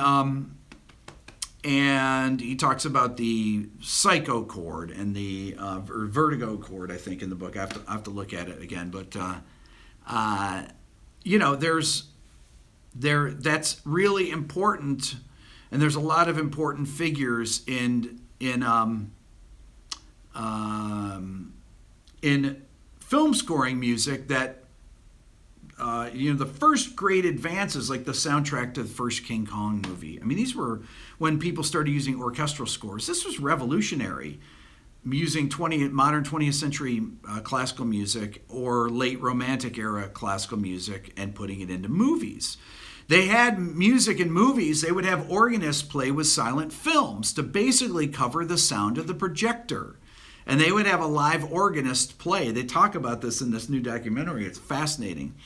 he talks about the psycho chord and the or vertigo chord, I think, in the book. I have to look at it again. But, that's really important. And there's a lot of important figures in film scoring music that, the first great advances, like the soundtrack to the first King Kong movie. I mean, these were when people started using orchestral scores. This was revolutionary, using modern 20th century classical music or late Romantic era classical music and putting it into movies. They had music in movies. They would have organists play with silent films to basically cover the sound of the projector. And they would have a live organist play. They talk about this in this new documentary. It's fascinating.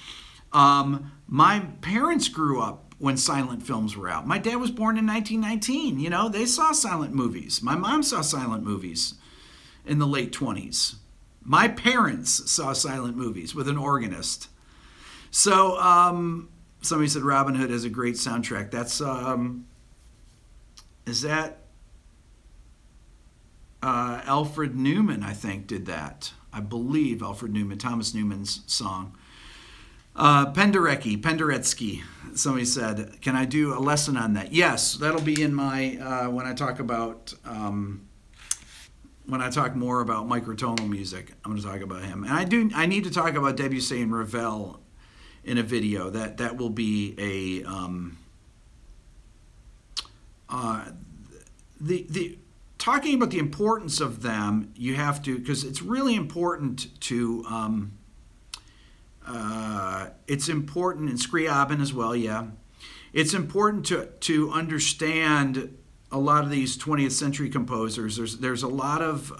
My parents grew up when silent films were out. My dad was born in 1919. They saw silent movies. My mom saw silent movies in the late 20s. My parents saw silent movies with an organist. So somebody said Robin Hood has a great soundtrack. That's is that Alfred Newman, I think, did that. I believe Alfred Newman, Thomas Newman's song. Penderecki, somebody said, can I do a lesson on that? Yes, that'll be in my, when I talk more about microtonal music, I'm going to talk about him. And I need to talk about Debussy and Ravel in a video. That will be the talking about the importance of them. You have to, because it's really important to it's important in Scriabin as well, yeah. It's important to understand a lot of these 20th century composers. There's a lot of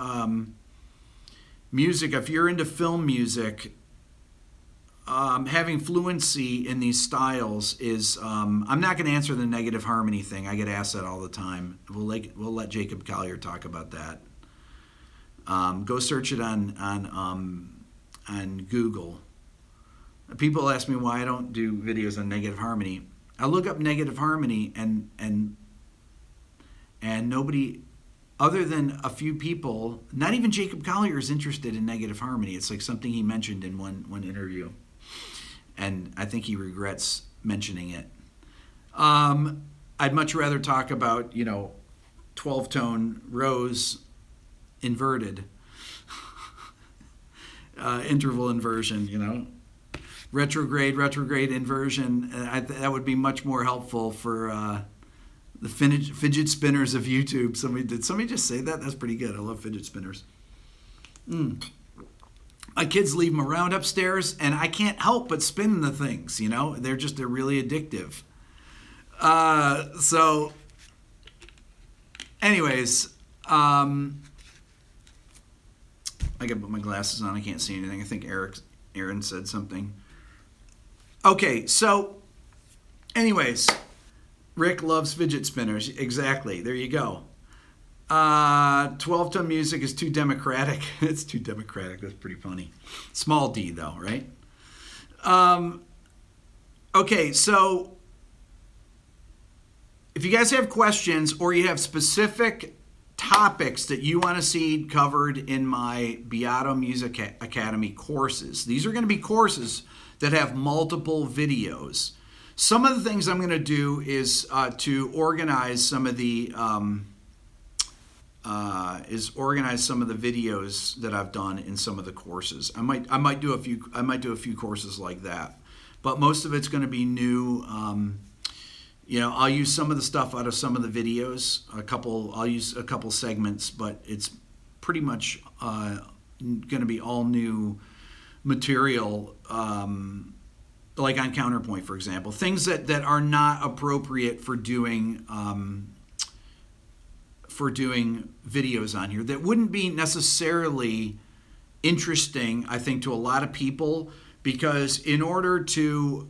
music. If you're into film music, having fluency in these styles is. I'm not going to answer the negative harmony thing. I get asked that all the time. We'll let Jacob Collier talk about that. Go search it on Google. People ask me why I don't do videos on negative harmony. I look up negative harmony and nobody, other than a few people, not even Jacob Collier is interested in negative harmony. It's like something he mentioned in one interview, and I think he regrets mentioning it. I'd much rather talk about 12-tone rose inverted, interval inversion, retrograde inversion. That would be much more helpful for the fidget spinners of YouTube. Did somebody just say that? That's pretty good. I love fidget spinners. My kids leave them around upstairs, and I can't help but spin the things. They're really addictive. So, anyways, I gotta put my glasses on. I can't see anything. I think Aaron said something. Okay, so anyways, Rick loves fidget spinners. Exactly. There you go. 12-tone music is too democratic. It's too democratic. That's pretty funny. Small d, though, right? Um, okay, so if you guys have questions or you have specific topics that you want to see covered in my Beato Music Academy courses, these are going to be courses that have multiple videos. Some of the things I'm going to do is to organize some of the videos that I've done in some of the courses. I might do a few courses like that, but most of it's going to be new. I'll use some of the stuff out of some of the videos. I'll use a couple segments, but it's pretty much going to be all new material. Like on Counterpoint, for example, things that are not appropriate for doing videos on here, that wouldn't be necessarily interesting, I think, to a lot of people, because in order to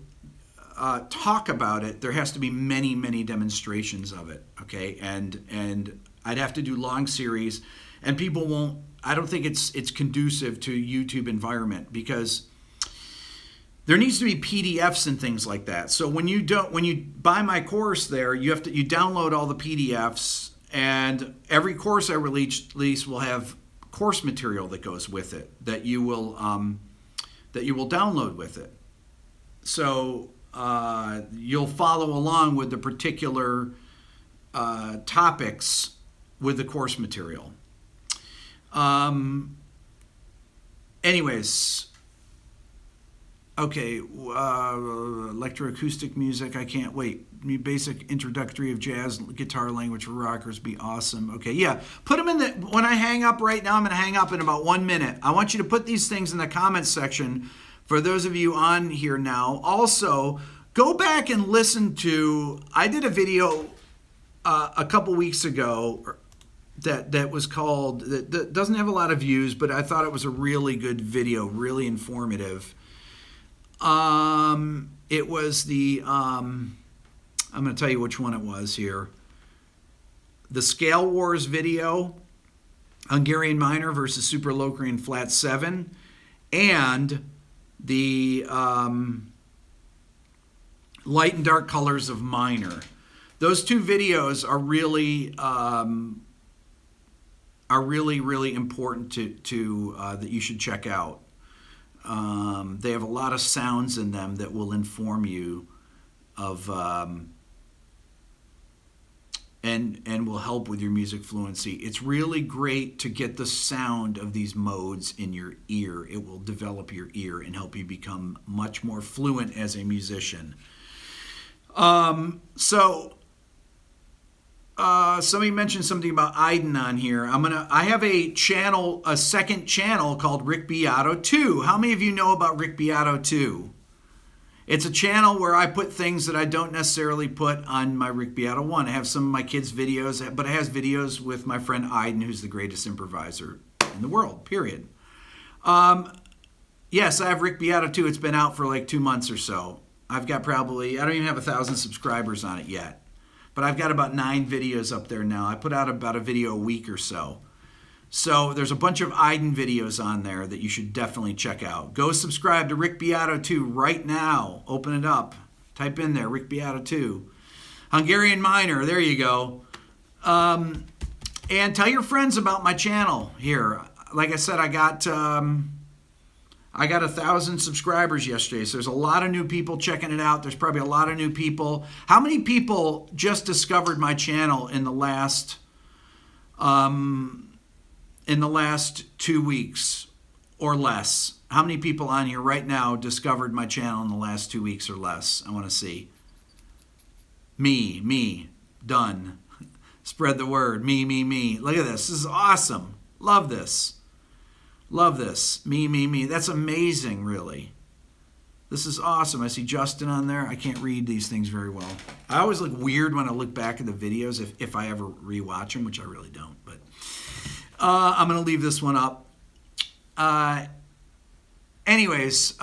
talk about it, there has to be many, many demonstrations of it. Okay, and I'd have to do long series, and people won't. I don't think it's conducive to YouTube environment, because there needs to be PDFs and things like that. So when you buy my course, there you download all the PDFs, and every course I release will have course material that goes with it that you will download with it. So you'll follow along with the particular topics with the course material. Anyways. Okay, electroacoustic music, I can't wait. Basic introductory of jazz, guitar language for rockers, be awesome. Okay, yeah, put them in the, when I hang up right now, I'm going to hang up in about 1 minute. I want you to put these things in the comments section for those of you on here now. Also, go back and listen to, I did a video a couple weeks ago that was called, that doesn't have a lot of views, but I thought it was a really good video, really informative. It was the, I'm going to tell you which one it was here. The Scale Wars video, Hungarian Minor versus Super Locrian Flat 7, and the Light and Dark Colors of Minor. Those two videos are really really important to that you should check out. They have a lot of sounds in them that will inform you of and will help with your music fluency. It's really great to get the sound of these modes in your ear. It will develop your ear and help you become much more fluent as a musician. Somebody mentioned something about Aiden on here. I have a second channel called Rick Beato 2. How many of you know about Rick Beato 2? It's a channel where I put things that I don't necessarily put on my Rick Beato 1. I have some of my kids' videos, but it has videos with my friend Aiden, who's the greatest improviser in the world, period. Yes, I have Rick Beato 2. It's been out for like 2 months or so. I've got I don't even have 1,000 subscribers on it yet. But I've got about 9 videos up there now. I put out about a video a week or so. So there's a bunch of Aiden videos on there that you should definitely check out. Go subscribe to Rick Beato 2 right now. Open it up. Type in there, Rick Beato 2. Hungarian Minor, there you go. And tell your friends about my channel here. Like I said, I got 1,000 subscribers yesterday, so there's a lot of new people checking it out. There's probably a lot of new people. How many people just discovered my channel in the last 2 weeks or less? How many people on here right now discovered my channel in the last 2 weeks or less? I want to see. Me, done. Spread the word. Me. Look at this. This is awesome. Love this. Me. That's amazing, really. This is awesome. I see Justin on there. I can't read these things very well. I always look weird when I look back at the videos if I ever rewatch them, which I really don't. But I'm going to leave this one up. Anyways,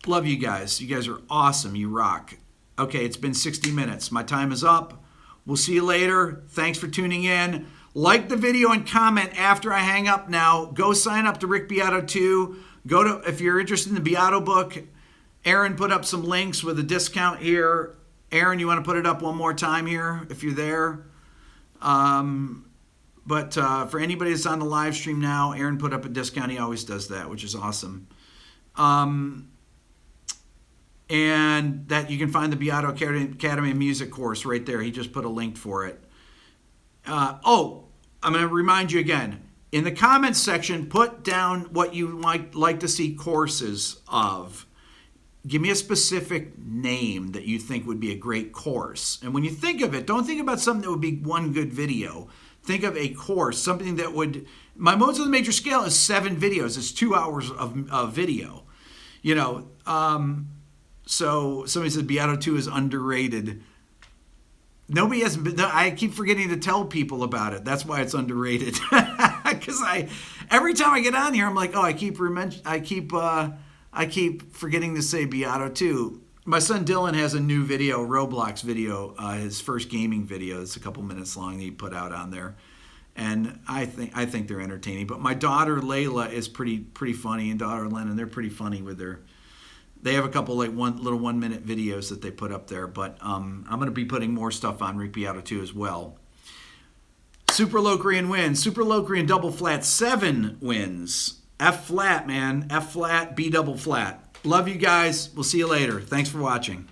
Love you guys. You guys are awesome. You rock. Okay, it's been 60 minutes. My time is up. We'll see you later. Thanks for tuning in. Like the video and comment after I hang up now. Go sign up to Rick Beato 2. Go to, if you're interested in the Beato book, Aaron put up some links with a discount here. Aaron, you want to put it up one more time here if you're there? But for anybody that's on the live stream now, Aaron put up a discount. He always does that, which is awesome. And that you can find the Beato Academy of Music course right there. He just put a link for it. I'm going to remind you again. In the comments section, put down what you might like to see courses of. Give me a specific name that you think would be a great course. And when you think of it, don't think about something that would be one good video. Think of a course, something that would... My Modes of the Major Scale is 7 videos. It's 2 hours of video. You know, so somebody said Beato 2 is underrated. Nobody has been... I keep forgetting to tell people about it. That's why it's underrated. Because every time I get on here, I'm like, oh, I keep forgetting to say Beato 2. My son Dylan has a new video, Roblox video, his first gaming video. It's a couple minutes long that he put out on there. And I think they're entertaining. But my daughter Layla is pretty funny, and daughter Lennon, they're pretty funny with their... They have a couple like little 1 minute videos that they put up there. But I'm going to be putting more stuff on Rick Beato 2 as well. Super Locrian wins. Super Locrian double flat 7 wins. F flat, man. F flat, B double flat. Love you guys. We'll see you later. Thanks for watching.